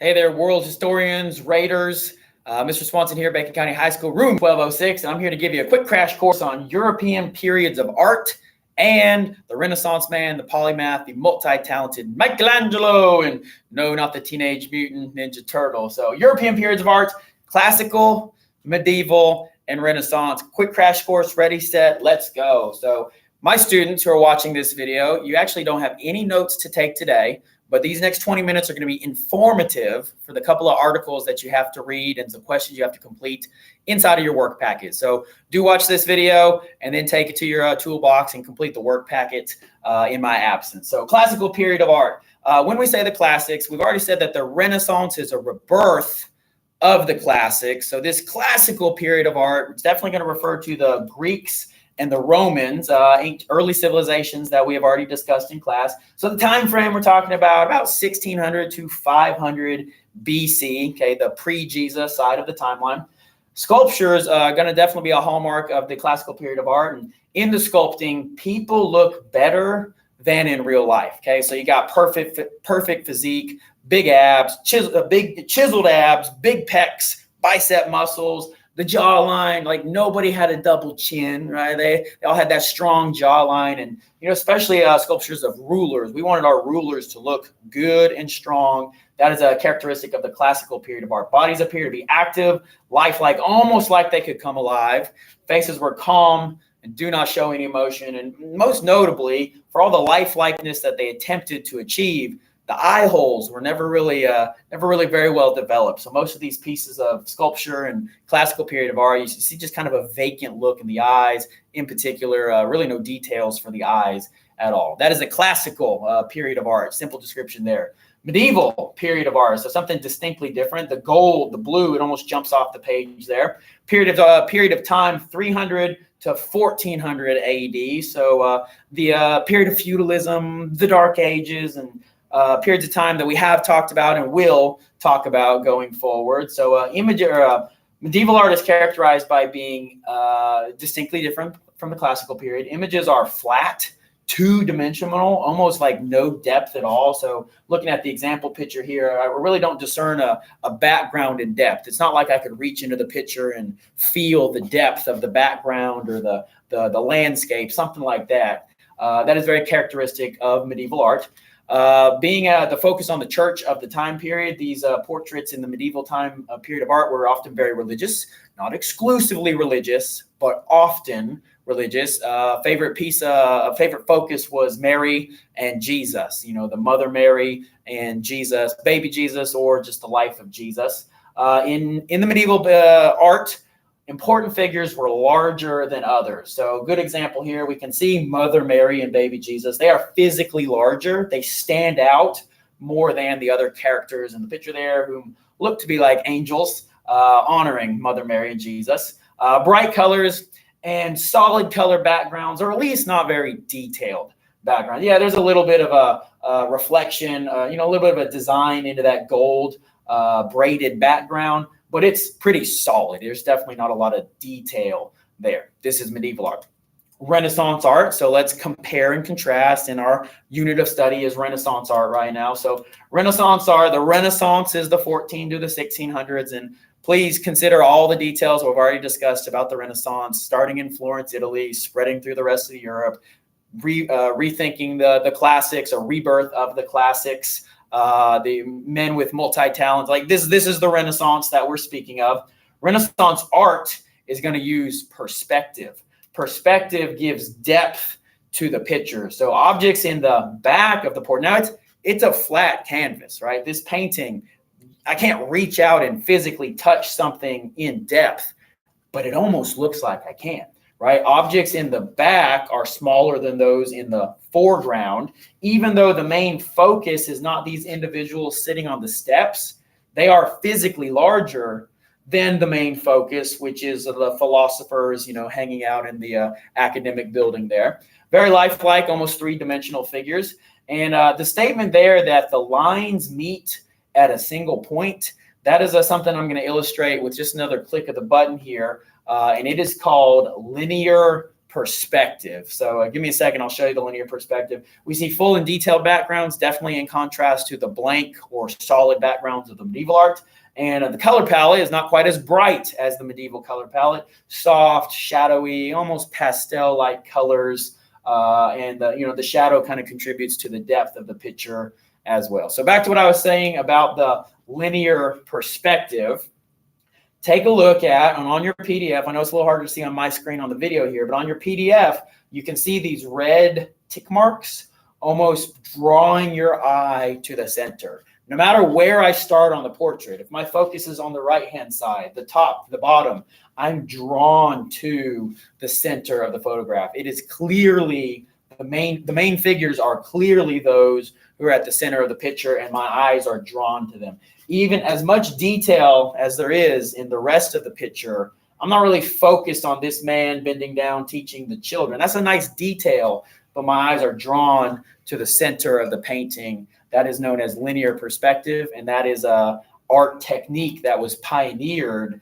Hey there, world historians, raiders. Mr. Swanson here, Bacon County High School, room 1206. And I'm here to give you a quick crash course on European periods of art and the Renaissance man, the polymath, the multi-talented Michelangelo, and no, not the Teenage Mutant Ninja Turtle. So European periods of art, classical, medieval, and Renaissance. Quick crash course, ready, set, let's go. So my students who are watching this video, you actually don't have any notes to take today. But these next 20 minutes are going to be informative for the couple of articles that you have to read and some questions you have to complete inside of your work packet. So do watch this video and then take it to your toolbox and complete the work packet in my absence. So classical period of art. When we say the classics, we've already said that the Renaissance is a rebirth of the classics. So this classical period of art is definitely going to refer to the Greeks and the Romans, early civilizations that we have already discussed in class. So the time frame we're talking about 1600 to 500 BC, okay, the pre-Jesus side of the timeline. Sculpture is going to definitely be a hallmark of the classical period of art. And in the sculpting, people look better than in real life, okay? So you got perfect physique, big abs, big chiseled abs, big pecs, bicep muscles, the jawline, like nobody had a double chin, right? They all had that strong jawline, and especially sculptures of rulers. We wanted our rulers to look good and strong. That is a characteristic of the classical period of art. Bodies appear to be active, lifelike, almost like they could come alive. Faces were calm and do not show any emotion. And most notably, for all the lifelikeness that they attempted to achieve, the eye holes were never really very well developed. So most of these pieces of sculpture and classical period of art, you see just kind of a vacant look in the eyes. In particular, really no details for the eyes at all. That is a classical period of art. Simple description there. Medieval period of art, so something distinctly different. The gold, the blue, it almost jumps off the page there. Period of time 300 to 1400 AD. So the period of feudalism, the Dark Ages, and periods of time that we have talked about and will talk about going forward. So medieval art is characterized by being distinctly different from the classical period. Images are flat, two-dimensional, almost like no depth at all. So looking at the example picture here, I really don't discern a background in depth. It's not like I could reach into the picture and feel the depth of the background or the landscape, something like that. That is very characteristic of medieval art. Being the focus on the church of the time period, these portraits in the medieval time period of art were often very religious, not exclusively religious, but often religious. Favorite focus was Mary and Jesus, the Mother Mary and Jesus, baby Jesus, or just the life of Jesus. In the medieval art, important figures were larger than others. So good example here, we can see Mother Mary and baby Jesus. They are physically larger. They stand out more than the other characters in the picture there, whom look to be like angels, honoring Mother Mary and Jesus. Bright colors and solid color backgrounds, or at least not very detailed background. Yeah, there's a little bit of a reflection, a little bit of a design into that gold braided background, but it's pretty solid. There's definitely not a lot of detail there. This is medieval art. Renaissance art. So let's compare and contrast. And our unit of study is Renaissance art right now. So Renaissance art, the Renaissance is the 14 to the 1600s. And please consider all the details we've already discussed about the Renaissance, starting in Florence, Italy, spreading through the rest of Europe, rethinking the classics, a rebirth of the classics. The men with multi-talents, like this is the Renaissance that we're speaking of. Renaissance art is going to use perspective. Perspective gives depth to the picture. So objects in the back of the portrait. Now it's a flat canvas, right? This painting, I can't reach out and physically touch something in depth, but it almost looks like I can. Right? Objects in the back are smaller than those in the foreground. Even though the main focus is not these individuals sitting on the steps, they are physically larger than the main focus, which is the philosophers, hanging out in the academic building there. Very lifelike, almost three-dimensional figures. And the statement there that the lines meet at a single point, that is something I'm going to illustrate with just another click of the button here. And it is called linear perspective. So give me a second. I'll show you the linear perspective. We see full and detailed backgrounds, definitely in contrast to the blank or solid backgrounds of the medieval art. And the color palette is not quite as bright as the medieval color palette. Soft, shadowy, almost pastel-like colors. And the shadow kind of contributes to the depth of the picture as well. So back to what I was saying about the linear perspective. Take a look at, and on your PDF, I know it's a little harder to see on my screen on the video here, but on your PDF, you can see these red tick marks almost drawing your eye to the center. No matter where I start on the portrait, if my focus is on the right-hand side, the top, the bottom, I'm drawn to the center of the photograph. It is clearly, the main figures are clearly those who are at the center of the picture, and my eyes are drawn to them. Even as much detail as there is in the rest of the picture, I'm not really focused on this man bending down teaching the children. That's a nice detail, but my eyes are drawn to the center of the painting. That is known as linear perspective, and that is a art technique that was pioneered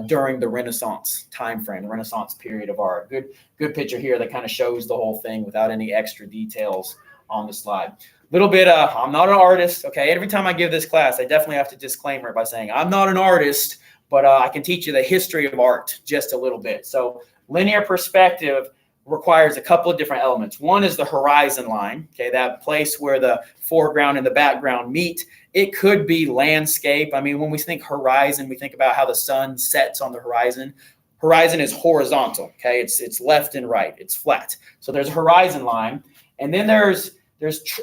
during the Renaissance time frame, the Renaissance period of art. Good picture here that kind of shows the whole thing without any extra details on the slide. Little bit, I'm not an artist, okay? Every time I give this class, I definitely have to disclaimer it by saying I'm not an artist, but I can teach you the history of art just a little bit. So linear perspective requires a couple of different elements. One is the horizon line, okay, that place where the foreground and the background meet. It could be landscape. I mean, when we think horizon, we think about how the sun sets on the horizon. Horizon is horizontal, okay? It's left and right. It's flat. So there's a horizon line, and then there's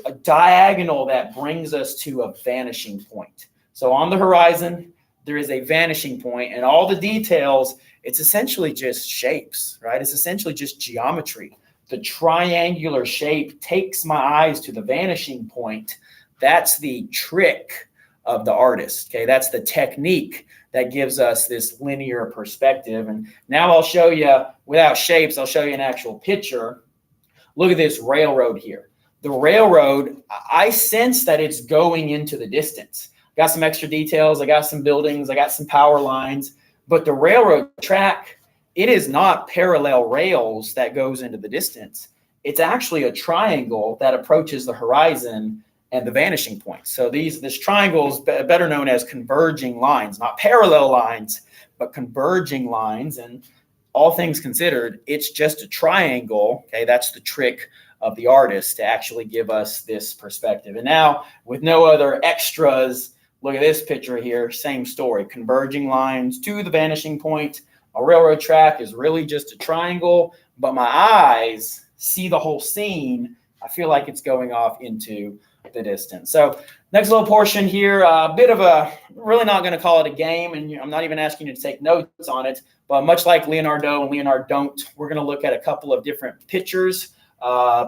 a diagonal that brings us to a vanishing point. So on the horizon, there is a vanishing point, and all the details, it's essentially just shapes, right? It's essentially just geometry. The triangular shape takes my eyes to the vanishing point. That's the trick of the artist, okay? That's the technique that gives us this linear perspective. And now I'll show you, without shapes, I'll show you an actual picture. Look at this railroad here. The railroad, I sense that it's going into the distance. Got some extra details. I got some buildings. I got some power lines. But the railroad track, it is not parallel rails that goes into the distance. It's actually a triangle that approaches the horizon and the vanishing point. So this triangle is better known as converging lines, not parallel lines, but converging lines. And all things considered, it's just a triangle. Okay, that's the trick of the artist to actually give us this perspective. And now, with no other extras, look at this picture here, same story, converging lines to the vanishing point. A railroad track is really just a triangle, but my eyes see the whole scene. I feel like it's going off into the distance. So next little portion here, a bit of a, really not going to call it a game, and I'm not even asking you to take notes on it, but much like Leonardo and Leonardo don't, we're going to look at a couple of different pictures,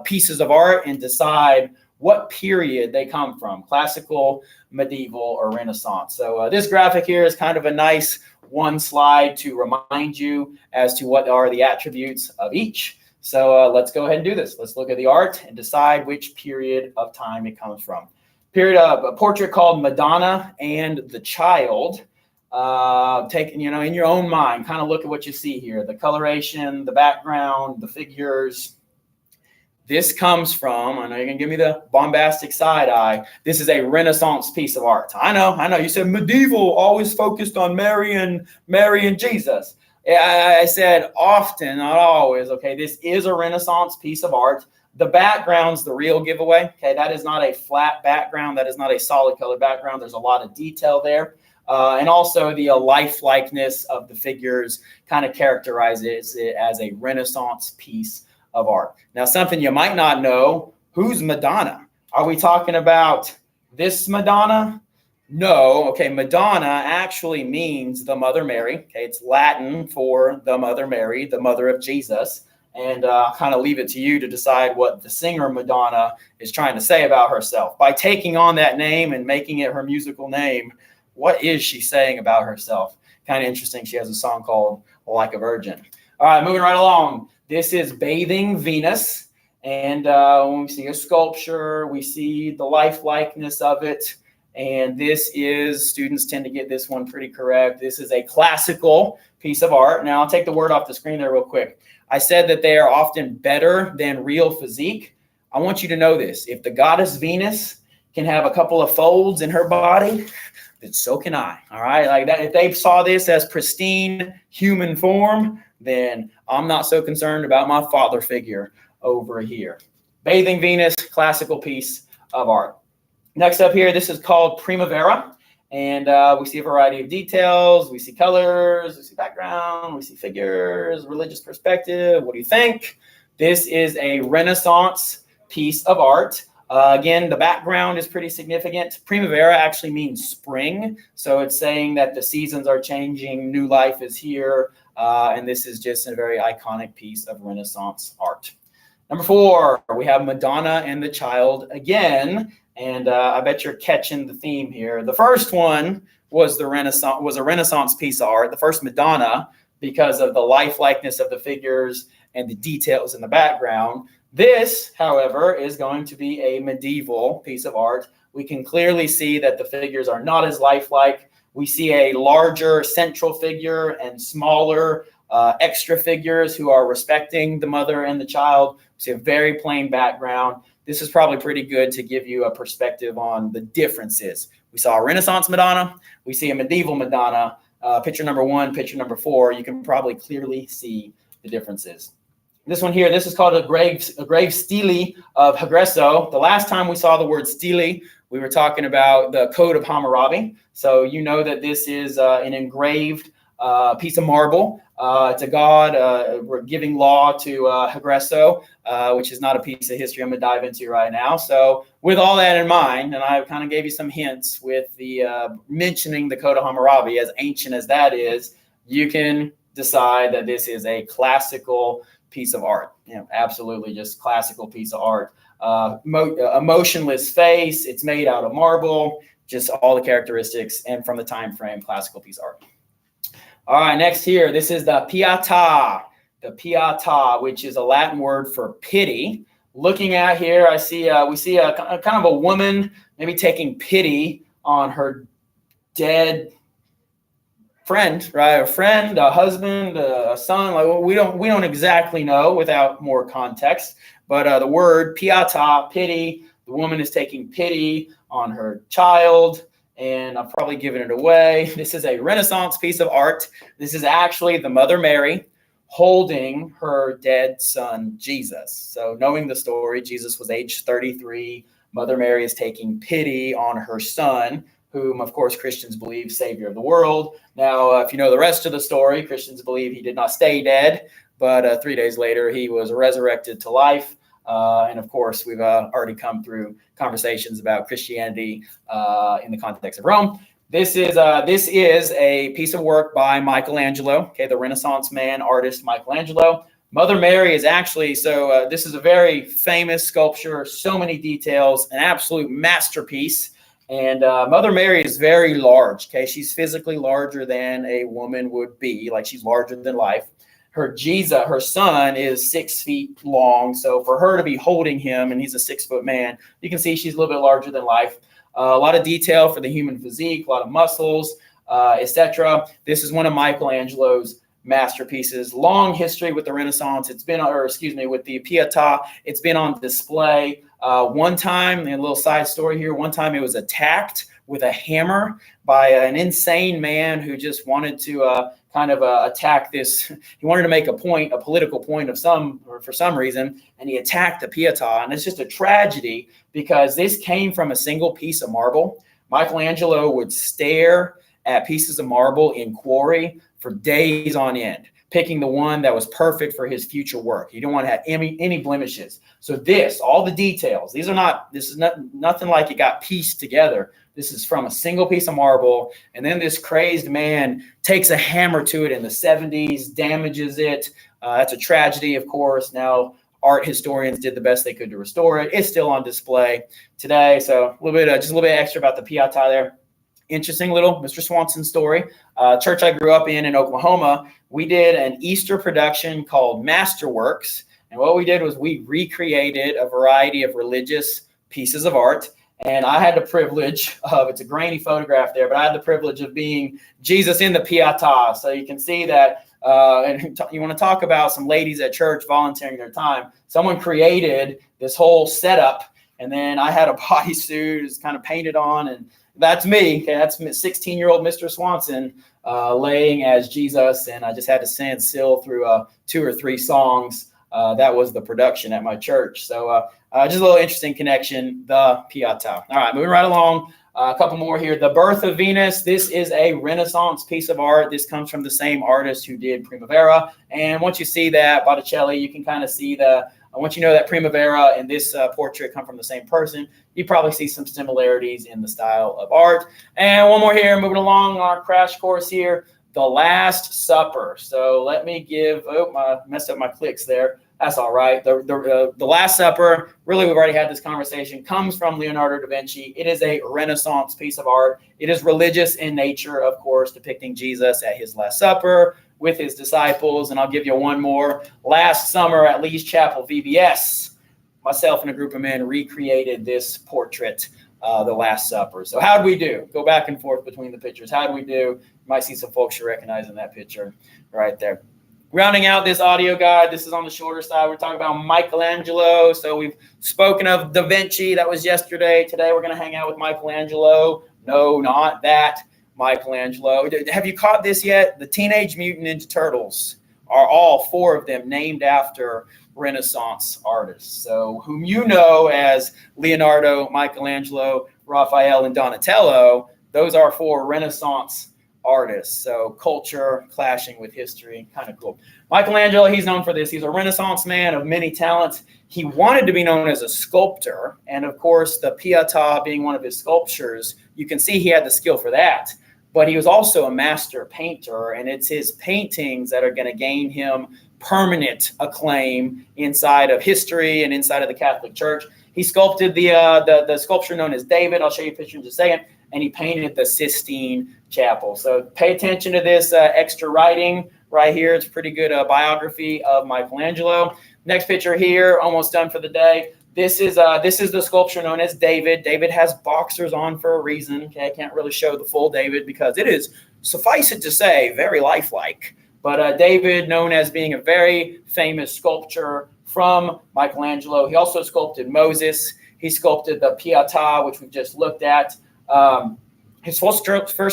pieces of art, and decide what period they come from, classical, medieval, or Renaissance. So this graphic here is kind of a nice one slide to remind you as to what are the attributes of each. So let's go ahead and do this. Let's look at the art and decide which period of time it comes from. Period of a portrait called Madonna and the Child. Take, in your own mind, kind of look at what you see here, the coloration, the background, the figures. This comes from, I know you're going to give me the bombastic side eye. This is a Renaissance piece of art. I know. You said medieval, always focused on Mary and Jesus. I said often, not always. Okay, this is a Renaissance piece of art. The background's the real giveaway. Okay, that is not a flat background. That is not a solid color background. There's a lot of detail there. And also the lifelikeness of the figures kind of characterizes it as a Renaissance piece of art. Now, something you might not know, who's Madonna? Are we talking about this Madonna? No. Okay, Madonna actually means the Mother Mary. Okay, it's Latin for the Mother Mary, the mother of Jesus. And I'll kind of leave it to you to decide what the singer Madonna is trying to say about herself. By taking on that name and making it her musical name, what is she saying about herself? Kind of interesting. She has a song called Like a Virgin. All right, moving right along. This is Bathing Venus. And when we see a sculpture, we see the lifelikeliness of it. And this is, students tend to get this one pretty correct. This is a classical piece of art. Now, I'll take the word off the screen there real quick. I said that they are often better than real physique. I want you to know this. If the goddess Venus can have a couple of folds in her body, then so can I. All right. Like that. If they saw this as pristine human form, then I'm not so concerned about my father figure over here. Bathing Venus, classical piece of art. Next up here, this is called Primavera. And we see a variety of details. We see colors, we see background, we see figures, religious perspective. What do you think? This is a Renaissance piece of art. Again, the background is pretty significant. Primavera actually means spring. So it's saying that the seasons are changing, new life is here. And this is just a very iconic piece of Renaissance art. Number 4, we have Madonna and the Child again. And I bet you're catching the theme here. The first one was a Renaissance piece of art, the first Madonna, because of the lifelikeness of the figures and the details in the background. This, however, is going to be a medieval piece of art. We can clearly see that the figures are not as lifelike. We see a larger central figure and smaller extra figures who are respecting the mother and the child. We see a very plain background. This is probably pretty good to give you a perspective on the differences. We saw a Renaissance Madonna. We see a medieval Madonna. Picture number 1, picture number 4. You can probably clearly see the differences. This one here, this is called a grave stele of Hagresso. The last time we saw the word stele, we were talking about the Code of Hammurabi. So you know that this is an engraved piece of marble. It's a god. We're giving law to Hagresso, which is not a piece of history I'm going to dive into right now. So with all that in mind, and I kind of gave you some hints with the mentioning the Code of Hammurabi, as ancient as that is, you can decide that this is a classical piece of art. Absolutely just classical piece of art. A motionless face. It's made out of marble. Just all the characteristics, and from the time frame, classical piece of art. All right, next here, this is the Piata. The Piata, which is a Latin word for pity. Looking at here, we see a kind of a woman maybe taking pity on her dead friend, right? A friend, a husband, a son. Like we don't exactly know without more context. But the word Piata, pity. The woman is taking pity on her child. And I'm probably giving it away. This is a Renaissance piece of art. This is actually the Mother Mary holding her dead son, Jesus. So knowing the story, Jesus was age 33. Mother Mary is taking pity on her son, whom, of course, Christians believe Savior of the world. Now, if you know the rest of the story, Christians believe he did not stay dead, but 3 days later, he was resurrected to life. And of course, we've already come through conversations about Christianity in the context of Rome. This is a piece of work by Michelangelo, okay, the Renaissance man, artist Michelangelo. Mother Mary is actually, this is a very famous sculpture, so many details, an absolute masterpiece. And Mother Mary is very large, okay? She's physically larger than a woman would be, like she's larger than life. Her Jesus, her son, is 6 feet long. So for her to be holding him, and he's a 6 foot man, you can see she's a little bit larger than life. A lot of detail for the human physique, a lot of muscles, etc. This is one of Michelangelo's masterpieces. Long history with the Renaissance. With the Pieta. It's been on display. One time, and a little side story here, one time it was attacked with a hammer by an insane man who just wanted to attack this. He wanted to make a political point for some reason, and he attacked the Pieta. And it's just a tragedy because this came from a single piece of marble. Michelangelo would stare at pieces of marble in quarry for days on end, picking the one that was perfect for his future work. He didn't want to have any blemishes. So all the details, this is nothing like it got pieced together. This is from a single piece of marble. And then this crazed man takes a hammer to it in the 70s, damages it. That's a tragedy, of course. Now, art historians did the best they could to restore it. It's still on display today. So a little bit extra about the Piata there. Interesting little Mr. Swanson story. Church I grew up in Oklahoma, we did an Easter production called Masterworks. And what we did was we recreated a variety of religious pieces of art. And I had the privilege of, it's a grainy photograph there, but I had the privilege of being Jesus in the Piata. So you can see that And you want to talk about some ladies at church volunteering their time. Someone created this whole setup, and then I had a bodysuit, it's kind of painted on, and that's me. Okay, that's 16-year-old Mr. Swanson laying as Jesus, and I just had to stand still through 2 or 3 songs. That was the production at my church. So just a little interesting connection, the Piata. All right, moving right along. A couple more here. The Birth of Venus. This is a Renaissance piece of art. This comes from the same artist who did Primavera. And once you see that Botticelli, you can kind of see once you know that Primavera and this portrait come from the same person, you probably see some similarities in the style of art. And one more here, moving along our crash course here, The Last Supper. So let me give, I messed up my clicks there. That's all right. The Last Supper, really, we've already had this conversation, comes from Leonardo da Vinci. It is a Renaissance piece of art. It is religious in nature, of course, depicting Jesus at his Last Supper with his disciples. And I'll give you one more. Last summer at Lee's Chapel VBS, myself and a group of men recreated this portrait, The Last Supper. So how'd we do? Go back and forth between the pictures. How'd we do? You might see some folks you recognize in that picture right there. Rounding out this audio guide, this is on the shorter side. We're talking about Michelangelo. So we've spoken of Da Vinci. That was yesterday. Today we're going to hang out with Michelangelo. No, not that Michelangelo. Have you caught this yet? The Teenage Mutant Ninja Turtles are all 4 of them named after Renaissance artists. So whom you know as Leonardo, Michelangelo, Raphael, and Donatello, those are 4 Renaissance artists. So culture clashing with history, kind of cool. Michelangelo, he's known for this. He's a Renaissance man of many talents. He wanted to be known as a sculptor. And of course, the Piata being one of his sculptures, you can see he had the skill for that. But he was also a master painter, and it's his paintings that are going to gain him permanent acclaim inside of history and inside of the Catholic Church. He sculpted the sculpture known as David. I'll show you a picture in just a second. And he painted the Sistine Chapel. So pay attention to this extra writing right here. It's a pretty good biography of Michelangelo. Next picture here, almost done for the day. This is the sculpture known as David. David has boxers on for a reason. Okay, I can't really show the full David because it is, suffice it to say, very lifelike. But David, known as being a very famous sculptor from Michelangelo. He also sculpted Moses. He sculpted the Piata, which we've just looked at. His first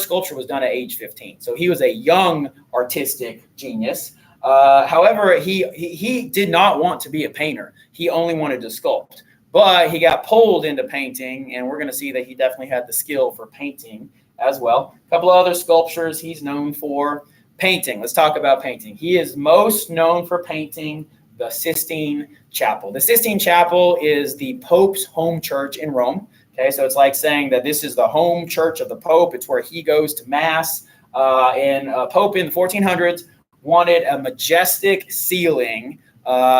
sculpture was done at age 15. So he was a young artistic genius. However, he did not want to be a painter. He only wanted to sculpt. But he got pulled into painting, and we're going to see that he definitely had the skill for painting as well. A couple of other sculptures he's known for. Painting. Let's talk about painting. He is most known for painting the Sistine Chapel. The Sistine Chapel is the Pope's home church in Rome. Okay, so it's like saying that this is the home church of the Pope. It's where he goes to Mass. And Pope in the 1400s wanted a majestic ceiling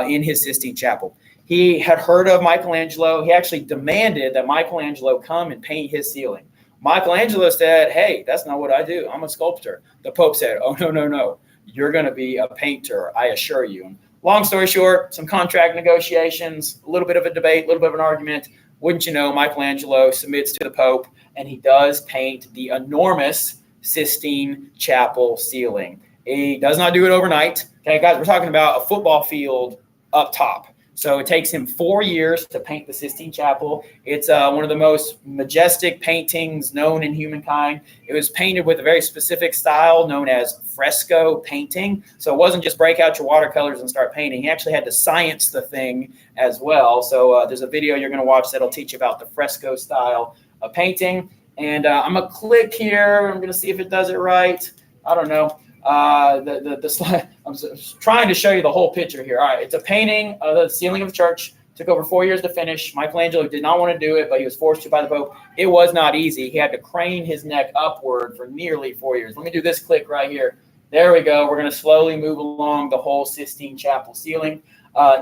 in his Sistine Chapel. He had heard of Michelangelo. He actually demanded that Michelangelo come and paint his ceiling. Michelangelo said, "Hey, that's not what I do. I'm a sculptor." The Pope said, "Oh, no. You're going to be a painter, I assure you." Long story short, some contract negotiations, a little bit of a debate, a little bit of an argument. Wouldn't you know, Michelangelo submits to the Pope, and he does paint the enormous Sistine Chapel ceiling. He does not do it overnight. Okay, guys, we're talking about a football field up top. So it takes him 4 years to paint the Sistine Chapel. It's one of the most majestic paintings known in humankind. It was painted with a very specific style known as fresco painting. So it wasn't just break out your watercolors and start painting. He actually had to science the thing as well. So there's a video you're going to watch that'll teach you about the fresco style of painting. And I'm going to click here. I'm going to see if it does it right. I don't know. The slide, I'm trying to show you the whole picture here. All right, it's a painting of the ceiling of the church. Took over 4 years to finish. Michelangelo did not want to do it, but he was forced to by the Pope. It was not easy. He had to crane his neck upward for nearly 4 years. Let me do this click right here. There we go. We're going to slowly move along the whole Sistine Chapel ceiling.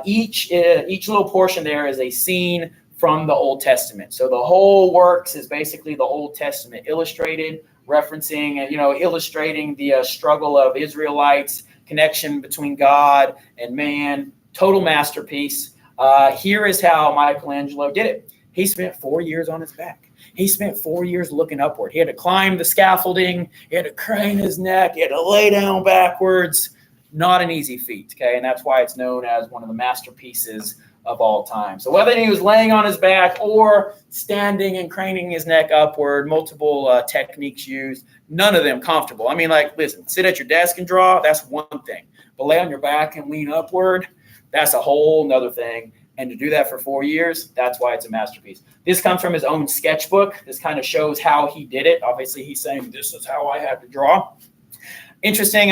Each little portion there is a scene from the Old Testament. So the whole works is basically the Old Testament illustrated, referencing, illustrating the struggle of Israelites, connection between God and man. Total masterpiece. Here is how Michelangelo did it. He spent 4 years on his back. He spent 4 years looking upward. He had to climb the scaffolding. He had to crane his neck. He had to lay down backwards. Not an easy feat, okay? And that's why it's known as one of the masterpieces of all time. So whether he was laying on his back or standing and craning his neck upward, multiple techniques used, none of them comfortable. I mean, like, listen, sit at your desk and draw, that's one thing. But lay on your back and lean upward, that's a whole nother thing. And to do that for 4 years, that's why it's a masterpiece. This comes from his own sketchbook. This kind of shows how he did it. Obviously, he's saying, this is how I had to draw. Interesting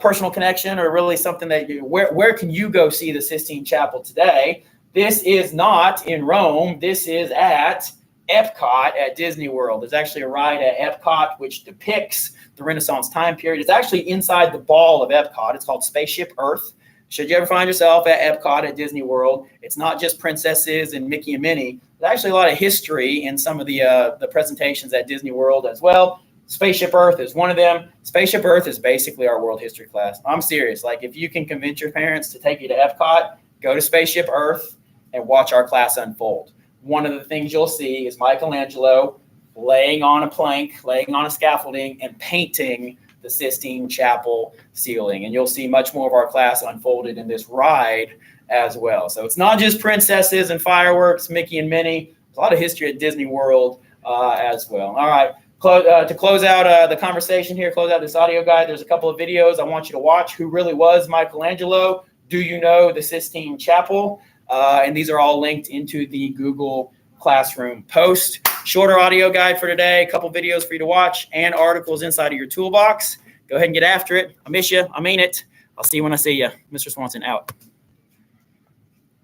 personal connection, or really something that where can you go see the Sistine Chapel today? This is not in Rome. This is at Epcot at Disney World. There's actually a ride at Epcot which depicts the Renaissance time period. It's actually inside the ball of Epcot. It's called Spaceship Earth. Should you ever find yourself at Epcot at Disney World, it's not just princesses and Mickey and Minnie. There's actually a lot of history in some of the presentations at Disney World as well. Spaceship Earth is one of them. Spaceship Earth is basically our world history class. I'm serious. Like, if you can convince your parents to take you to Epcot, go to Spaceship Earth and watch our class unfold. One of the things you'll see is Michelangelo laying on a plank, laying on a scaffolding, and painting the Sistine Chapel ceiling. And you'll see much more of our class unfolded in this ride as well. So it's not just princesses and fireworks, Mickey and Minnie. There's a lot of history at Disney World as well. All right. To close out the conversation here, close out this audio guide, there's a couple of videos I want you to watch. Who really was Michelangelo? Do you know the Sistine Chapel? And these are all linked into the Google Classroom post. Shorter audio guide for today, a couple videos for you to watch, and articles inside of your toolbox. Go ahead and get after it. I miss you. I mean it. I'll see you when I see you. Mr. Swanson out.